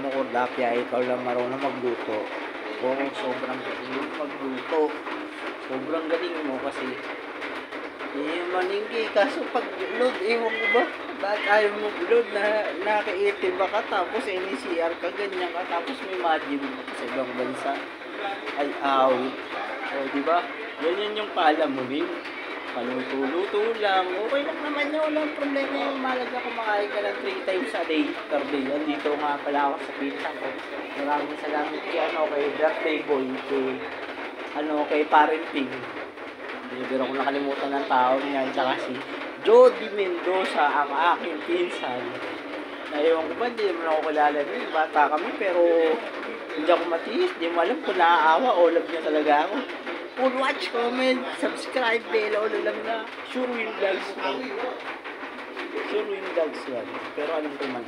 mo Kordapia, ikaw lang marunong magluto. Oo, sobrang galing mo magluto. Sobrang galing mo kasi maningki. Kaso pag load, ewan ko ba? Bakit ayaw mo load na naka-itim ba ka tapos NCR ka, ganyan ka, tapos may module ka sa ibang bansa. Ay, awit. O, diba? Ganyan yung pala mo, Bing. Paluto-luto lang. Okay lang naman yun. Walang problema yung malaga kumakain ka lang 3 times a day per day. Andito nga pala ako sa pinsan ko. Maraming salamat kay birthday boy, kay parenting. Pero kung nakalimutan ng tao niya, tsaka si Jody Mendoza, ang aking pinsan. Ewan ko ba, hindi naman ako kilala nun. Bata kami, pero hindi ako matiis. Hindi mo alam kung naaawa o love niya talaga ako. Full watch, comment, subscribe, bell, all alam na. Sure win vlogs 1. Sure win vlogs 1. Pero alam ko man